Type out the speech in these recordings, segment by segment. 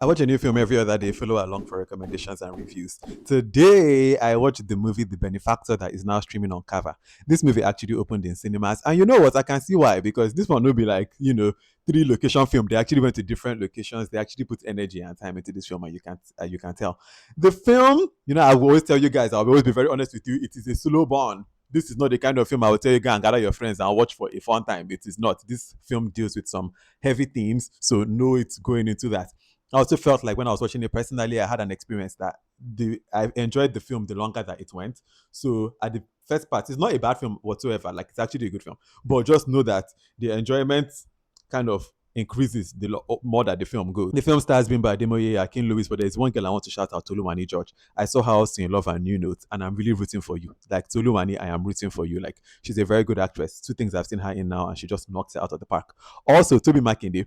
I watch a new film every other day. Follow along for recommendations and reviews. Today, I watched the movie The Benefactor that is now streaming on Cover. This movie actually opened in cinemas, and you know what? I can see why, because this one will be like three location film. They actually went to different locations. They actually put energy and time into this film, and you can tell the film. I will always tell you guys. I'll always be very honest with you. It is a slow burn. This is not the kind of film I will tell you go and gather your friends and watch for a fun time. It is not. This film deals with some heavy themes, so know it's going into that. I also felt like when I was watching it personally, I had an experience that I enjoyed the film the longer that it went. So at the first part, it's not a bad film whatsoever. Like it's actually a good film, but just know that the enjoyment kind of increases more that the film goes. The film stars Bimbo Ademoye, Akin Lewis, but there's one girl I want to shout out, Toluwani George. I saw her also in Love and New Notes, and I'm really rooting for you. Like Toluwani, I am rooting for you. Like she's a very good actress. Two things I've seen her in now, and she just knocks it out of the park. Also, Toby Makinde,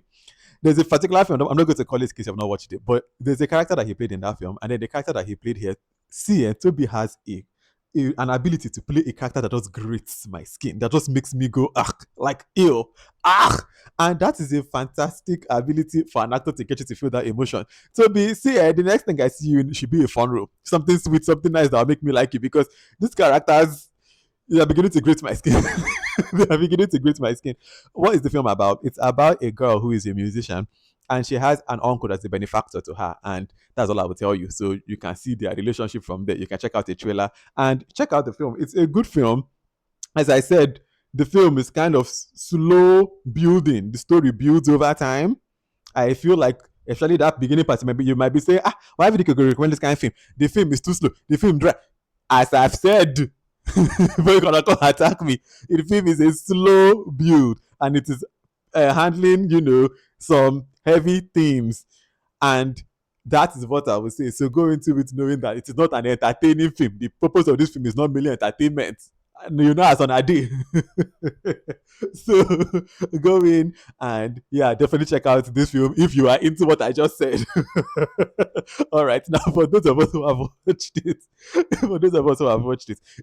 there's a particular film. I'm not going to call it in case you've not watched it, but there's a character that he played in that film, and then the character that he played here. See, Toby has an ability to play a character that just grates my skin, that just makes me go like ill, and that is a fantastic ability for an actor to get you to feel that emotion. Toby, see, the next thing I see you in should be a fun role, something sweet, something nice that will make me like you because these characters they are beginning to grate my skin. They are beginning to grate my skin. What is the film about? It's about a girl who is a musician and she has an uncle that's a benefactor to her. And that's all I will tell you. So you can see their relationship from there. You can check out the trailer and check out the film. It's a good film. As I said, the film is kind of slow building. The story builds over time. I feel like especially that beginning part, maybe you might be saying, why would you recommend this kind of film? The film is too slow. The film dry. As I've said, but you gonna come attack me. The film is a slow build and it is handling, some heavy themes. And that is what I would say. So go into it knowing that it is not an entertaining film. The purpose of this film is not merely entertainment. And as on a day. So go in and yeah, definitely check out this film if you are into what I just said. All right, now for those of us who have watched it, if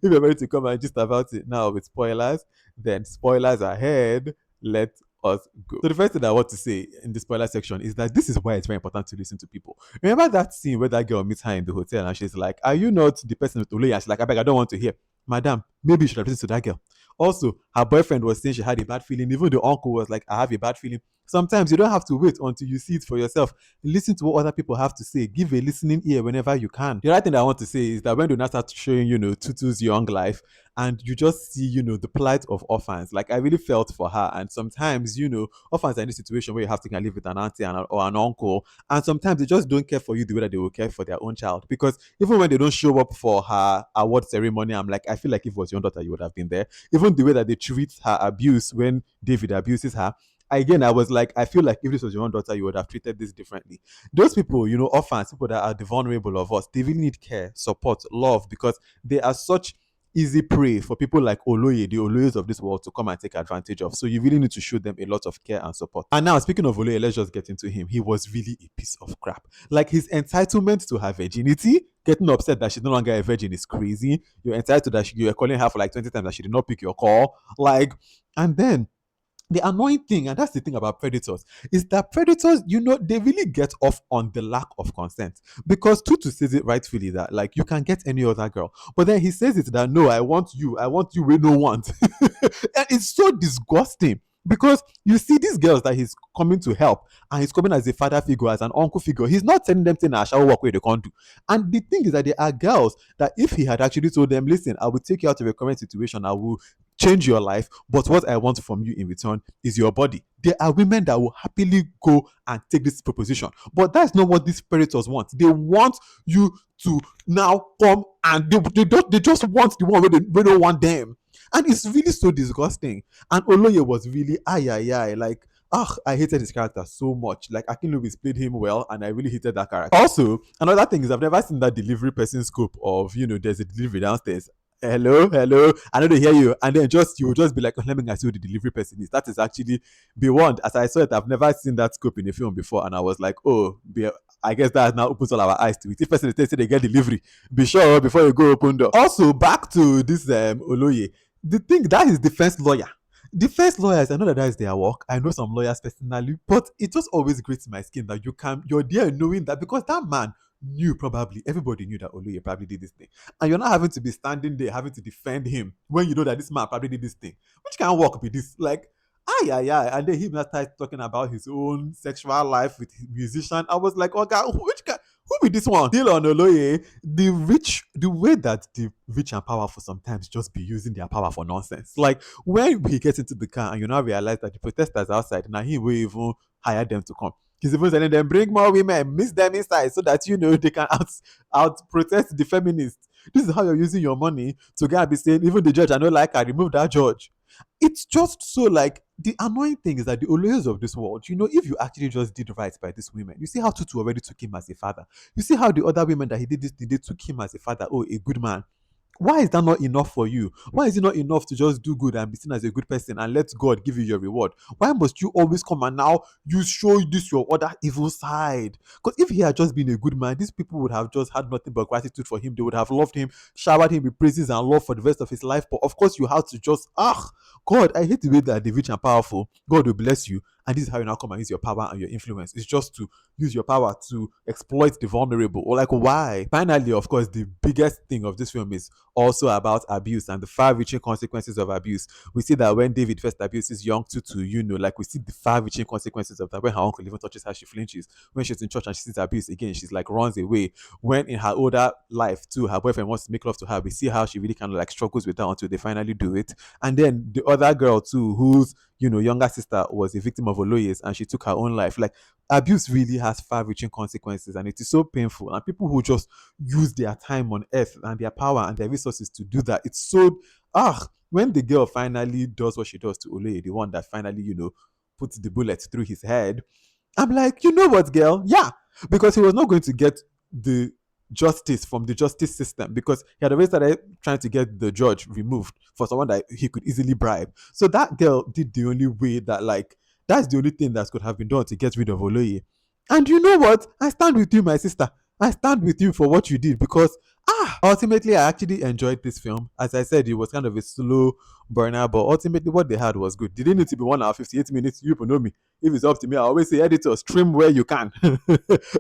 you're ready to come and just about it now with spoilers, then spoilers ahead. Let us go. So the first thing I want to say in the spoiler section is that this is why it's very important to listen to people. Remember that scene where that girl meets her in the hotel and she's like, "Are you not the person with Ule?" And she's like, "I beg, I don't want to hear." Madam, maybe you should have listened to that girl. Also, her boyfriend was saying she had a bad feeling. Even the uncle was like, "I have a bad feeling." Sometimes you don't have to wait until you see it for yourself. Listen to what other people have to say. Give a listening ear whenever you can. The other thing that I want to say is that when they now start showing, Tutu's young life, and you just see, the plight of orphans. Like I really felt for her. And sometimes, orphans are in a situation where you have to live with an auntie or an uncle, and sometimes they just don't care for you the way that they will care for their own child. Because even when they don't show up for her award ceremony, I'm like, I feel like if it was your own daughter, you would have been there. Even the way that they treat her abuse when David abuses her, again, I was like, I feel like if this was your own daughter, you would have treated this differently. Those people, orphans, people that are the vulnerable of us, they really need care, support, love, because they are such easy prey for people like Oloye, the Oloyes of this world, to come and take advantage of. So you really need to show them a lot of care and support. And now, speaking of Oloye, let's just get into him. He was really a piece of crap. Like his entitlement to her virginity, getting upset that she's no longer a virgin is crazy. You're entitled to that. You were calling her for like 20 times that she did not pick your call. Like, and then the annoying thing, and that's the thing about predators, is that predators, they really get off on the lack of consent. Because Tutu says it rightfully that, like, you can get any other girl. But then he says it that, no, I want you, we no want. And it's so disgusting. Because you see these girls that he's coming to help, and he's coming as a father figure, as an uncle figure. He's not telling them things I shall walk where they can't do. And the thing is that there are girls that if he had actually told them, listen, I will take you out of a current situation, I will change your life, but what I want from you in return is your body. There are women that will happily go and take this proposition, but that's not what these predators want. They want you to now come and they just want the one where they don't want them, and it's really so disgusting. And Oloye was really like, I hated his character so much. Like Akin Lewis played him well, and I really hated that character. Also, another thing is I've never seen that delivery person scope of there's a delivery downstairs. Hello, hello. I know they hear you, and then you will just be like, let me ask you who the delivery person is. That is actually beyond. As I saw it, I've never seen that scope in a film before, and I was like, I guess that now opens all our eyes to it. If person is saying they get delivery, be sure before you go open door. Also, back to this Oloye. The thing that is defense lawyer. Defense lawyers, I know that is their work. I know some lawyers personally, but it just always grates my skin that you're there knowing that because that man knew probably everybody knew that Oluye probably did this thing, and you're not having to be standing there having to defend him when you know that this man probably did this thing. Which kind of work be this? Like, and then him that started talking about his own sexual life with his musician. I was like, oh God, which guy? Who be this one? Still on Oloye, the way that the rich and powerful sometimes just be using their power for nonsense. Like when we get into the car and you now realize that the protesters outside, now he will even hire them to come. He's even telling them, bring more women, miss them inside so that they can out protest the feminists. This is how you're using your money to go and be saying, even the judge, I don't like I remove that judge. It's just so like the annoying thing is that the Oloyes of this world, if you actually just did right by these women, you see how Tutu already took him as a father. You see how the other women that he did this, they took him as a father. Oh, a good man. Why is that not enough for you? Why is it not enough to just do good and be seen as a good person and let God give you your reward? Why must you always come and now you show this your other evil side? Because if he had just been a good man, these people would have just had nothing but gratitude for him. They would have loved him, showered him with praises and love for the rest of his life. But of course, you have to just, God, I hate the way that the rich and powerful, God will bless you. And this is how you now come and use your power and your influence. It's just to use your power to exploit the vulnerable. Or like, why? Finally, of course, the biggest thing of this film is also about abuse and the far-reaching consequences of abuse. We see that when David first abuses young Tutu, like we see the far-reaching consequences of that. When her uncle even touches her, she flinches. When she's in church and she sees abuse again, she's like runs away. When in her older life too, her boyfriend wants to make love to her, we see how she really kind of like struggles with that until they finally do it. And then the other girl too, whose younger sister was a victim of Oloyes and she took her own life. Like abuse really has far-reaching consequences and it is so painful. And people who just use their time on earth and their power and their resources to do that, it's so when the girl finally does what she does to Oloye, the one that finally, puts the bullet through his head, I'm like, you know what, girl? Yeah. Because he was not going to get the justice from the justice system because he had already started trying to get the judge removed for someone that he could easily bribe. So that girl did the only way that, like, that's the only thing that could have been done to get rid of Oloye. And you know what? I stand with you, my sister. I stand with you for what you did because ultimately I actually enjoyed this film. As I said, it was kind of a slow burner, but ultimately what they had was good. Did it need to be 1 hour 58 minutes? You know me. If it's up to me, I always say editors trim where you can.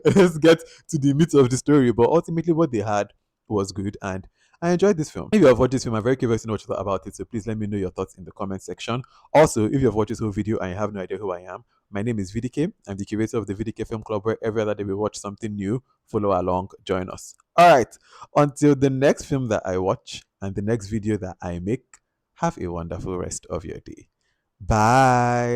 Let's get to the meat of the story. But ultimately what they had was good and I enjoyed this film. If you have watched this film, I'm very curious to know what you thought about it. So please let me know your thoughts in the comment section. Also, if you have watched this whole video and you have no idea who I am, my name is VDK. I'm the curator of the VDK Film Club, where every other day we watch something new. Follow along, join us. All right. Until the next film that I watch and the next video that I make, have a wonderful rest of your day. Bye.